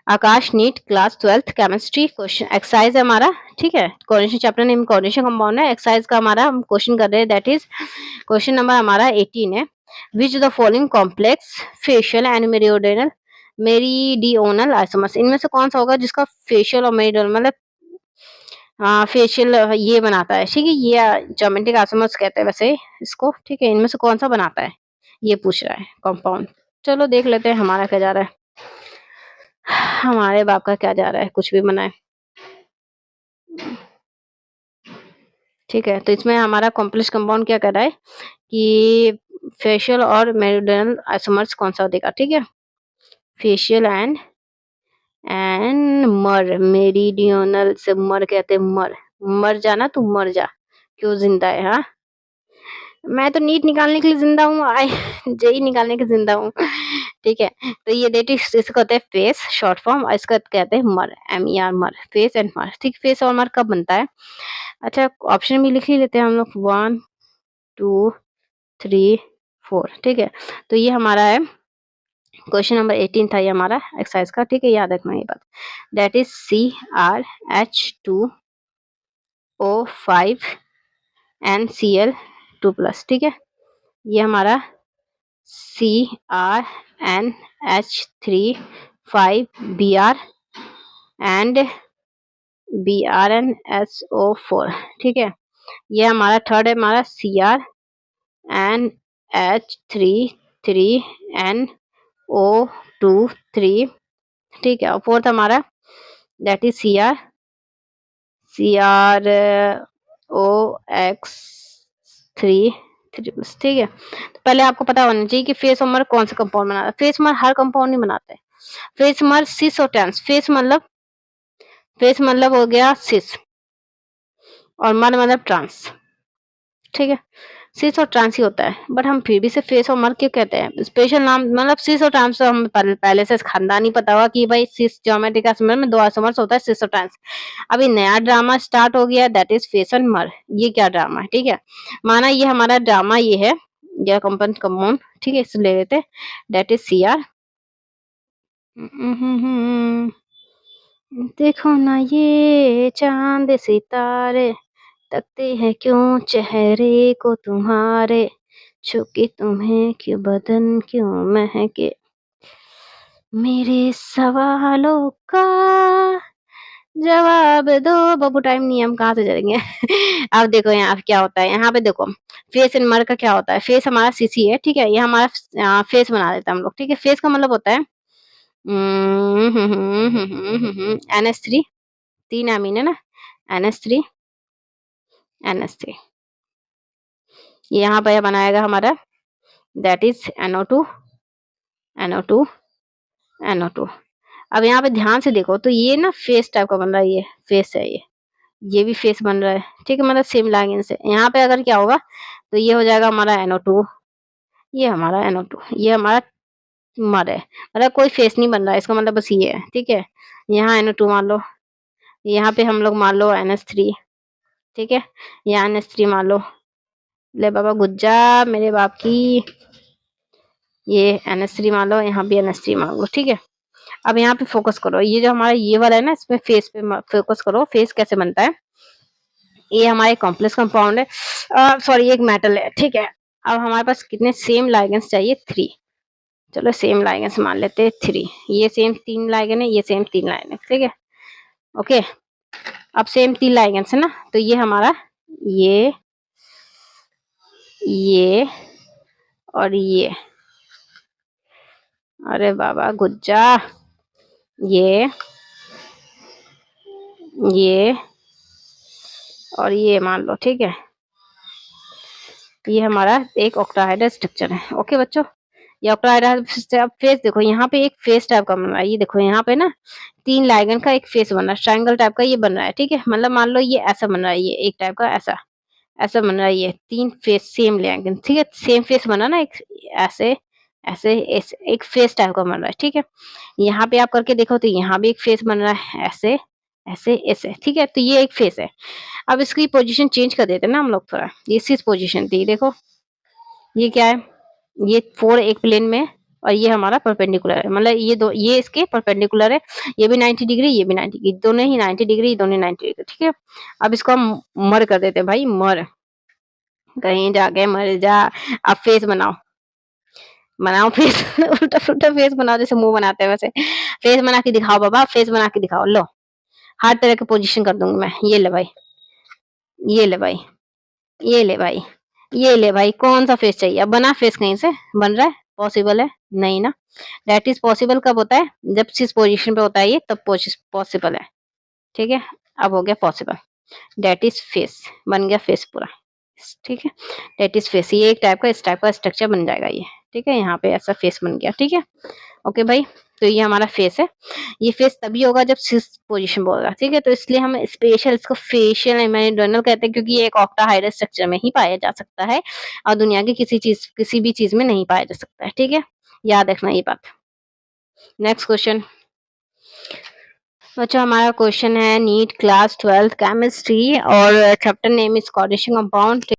आकाश NEET class 12th chemistry question exercise है हमारा, ठीक है। Coordination chapter name coordination compound है। एक्सरसाइज का हमारा हम क्वेश्चन कर रहे हैं, दैट इज क्वेश्चन नंबर हमारा 18 है। Which the following complex facial and meridional isomers, इनमें से कौन सा होगा जिसका फेशियल और मेरीडियोनल मतलब फेशियल ये बनाता है, ठीक है। ये ज्योमेट्रिक आइसोमर्स कहते हैं वैसे इसको, ठीक है। इनमें से कौन सा बनाता है ये पूछ रहा है कंपाउंड। चलो देख लेते हैं हमारा क्या जा रहा है, हमारे बाप का क्या जा रहा है, कुछ भी बनाए, ठीक है। तो इसमें हमारा कॉम्प्लेक्स कंपाउंड क्या कर रहा है कि फेशियल और मेरिडियनल आइसोमर्स कौन सा देगा, ठीक है। फेशियल एंड मर, मेरिडियनल से मर कहते हैं, मर मर जाना, तू मर जा, क्यों जिंदा है, हाँ। मैं तो नीट निकालने के लिए जिंदा हूँ, आई जेई निकालने के जिंदा हूँ, ठीक है। तो ये डेट इसको कहते हैं फेस शॉर्ट फॉर्म, इसका कहते हैं मर, MER मर, फेस एंड मर, ठीक। फेस और मर कब बनता है, अच्छा ऑप्शन भी लिख ही लेते हैं हम लोग, 1 2 3 4, ठीक है। तो ये हमारा है क्वेश्चन नंबर 18 था ये हमारा एक्सरसाइज का, ठीक है। याद रखना ये बात, दैट इज CrH2O5 NCl2+, ठीक है। ये हमारा CrNH3 5Br एंड BrNSO4, ठीक है। ये हमारा थर्ड है हमारा CrNH3 3NO2 3, ठीक है। और फोर्थ हमारा दैट इज CrOX3 ठीक है। तो पहले आपको पता होना चाहिए कि फेस मर कौन सा कंपाउंड बनाता है। फेस मर हर कंपाउंड नहीं बनाता है। फेस मर सिस और ट्रांस, फेस मतलब हो गया सिस और मर मतलब ट्रांस, ठीक है। सिस और ट्रांस ही होता है, बट हम फिर भी से फेस और मर क्यों कहते हैं, स्पेशल नाम मतलब सिस और ट्रांस तो हमें पहले से खानदानी पता हुआ कि भाई सिस ज्योमेट्रिक आइसोमर में 2 आइसोमर्स होता है, सिस और ट्रांस। अभी नया ड्रामा स्टार्ट हो गया, दैट इज फेस एंड मर। ये क्या ड्रामा है, ठीक है। माना ये हमारा ड्रामा ये है, यह कंपाउंड, ठीक है। इसे ले लेते हैं, दैट इज CR। देखो ना ये चांद सितारे, तकते हैं क्यों चेहरे को तुम्हारे, छुके तुम्हें क्यों बदन क्यों महके, मेरे सवालों का जवाब दो। बाबू टाइम नहीं है, हम कहाँ से जाएंगे अब देखो यहाँ क्या होता है, यहाँ पे देखो फेस एंड मर का क्या होता है। फेस हमारा CC है, ठीक है। ये हमारा फेस बना देता है हम लोग, ठीक है। फेस का मतलब होता है NH3, 3 अमीन है ना, NH3 NH3। यहाँ पे बनाएगा हमारा that is NO2 NO2 NO2। अब यहाँ पे ध्यान से देखो तो ये ना फेस टाइप का बन रहा है, ये फेस है, ये भी फेस बन रहा है, ठीक है। मतलब सेम लाइन से यहाँ पे अगर क्या होगा तो ये हो जाएगा हमारा NO2, ये हमारा NO2, ये हमारा मर है। मतलब कोई फेस नहीं बन रहा है, इसका मतलब बस ये है, ठीक है। यहाँ NO2 मान लो, यहाँ पे हम लोग मान लो NH3, ठीक है। यहाँ NH3 मान लो, ले बाबा गुज्जा मेरे बाप की, ये NH3 मान लो, यहाँ भी NH3 मान लो, ठीक है। अब यहाँ पे फोकस करो, ये जो हमारा ये वाला है ना, इसमें फेस पे फोकस करो, फेस कैसे बनता है। ये हमारे कॉम्प्लेक्स कंपाउंड है, सॉरी एक मेटल है, ठीक है। अब हमारे पास कितने सेम लाइगेंस चाहिए, 3। चलो सेम लाइगेंस मान लेते हैं 3, ये सेम 3 लाइगेन है, ये सेम 3 लाइगेन है, ठीक है। ओके, अब सेम 3 लाइगेंस है ना, तो ये हमारा ये और ये, अरे बाबा गुज्जा, ये और ये मान लो, ठीक है। ये हमारा एक ऑक्टाहेड्रल स्ट्रक्चर है, ओके बच्चों। ये ऑक्टाहेड्रल अब फेस देखो, यहाँ पे एक फेस टाइप का बन रहा है, ये देखो यहाँ पे ना 3 लाइगन का एक फेस बन रहा है, ट्रायंगल टाइप का ये बन रहा है, ठीक है। मतलब मान लो ये ऐसा बन रहा है, ये एक टाइप का ऐसा ऐसा बन रहा है, ये 3 फेस सेम लाइगन, ठीक है। सेम फेस बना ना, एक ऐसे ऐसे एक फेस टाइप का बन रहा है, ठीक है। यहाँ पे आप करके देखो तो यहाँ भी एक फेस बन रहा है, ऐसे ऐसे ऐसे, ठीक है। तो ये एक फेस है। अब इसकी पोजीशन चेंज कर देते हैं ना हम लोग थोड़ा, ये 6 पोजीशन थी, देखो ये क्या है, ये 4 एक प्लेन में, और ये हमारा परपेंडिकुलर है, मतलब ये इसके परपेंडिकुलर है, ये भी 90 डिग्री, ये भी 90 डिग्री, दोनों ही 90 डिग्री, दोनों 90 डिग्री, ठीक है। अब इसको हम मर कर देते हैं भाई, मर, कहीं जाके मर जा। अब फेस बनाओ, बनाओ फेस उल्टा पुल्टा फेस बनाओ, जैसे मुंह बनाते हैं वैसे फेस बना के दिखाओ बाबा, फेस बना के दिखाओ। लो, हर तरह की पोजीशन कर दूंगी मैं। ये ले भाई, ये ले भाई, ये ले भाई, ये ले भाई, कौन सा फेस चाहिए? अब बना फेस, कहीं से बन रहा है? पॉसिबल है? नहीं ना। दैट इज पॉसिबल कब होता है? जब जिस पोजीशन पे होता है ये, तब पॉसिबल है, ठीक है। अब हो गया पॉसिबल, दैट इज फेस, बन गया फेस पूरा, ठीक है। दैट इज फेस, ये एक टाइप का, इस टाइप का स्ट्रक्चर बन जाएगा ये, ठीक है। यहाँ पे ऐसा फेस बन गया, ठीक है। ओके भाई, तो ये हमारा फेस है। ये फेस तभी होगा जब सिस पोजीशन पे होगा, ठीक है। तो इसलिए हम स्पेशल इसको फेशियल इमेजिनल कहते हैं, क्योंकि ये एक ऑक्टाहाइड्रल स्ट्रक्चर में ही पाया जा सकता है और दुनिया की किसी भी चीज में नहीं पाया जा सकता है, ठीक है। याद रखना ये बात। नेक्स्ट क्वेश्चन बच्चों, हमारा क्वेश्चन है नीट क्लास 12 केमिस्ट्री और chapter name is coordination compound.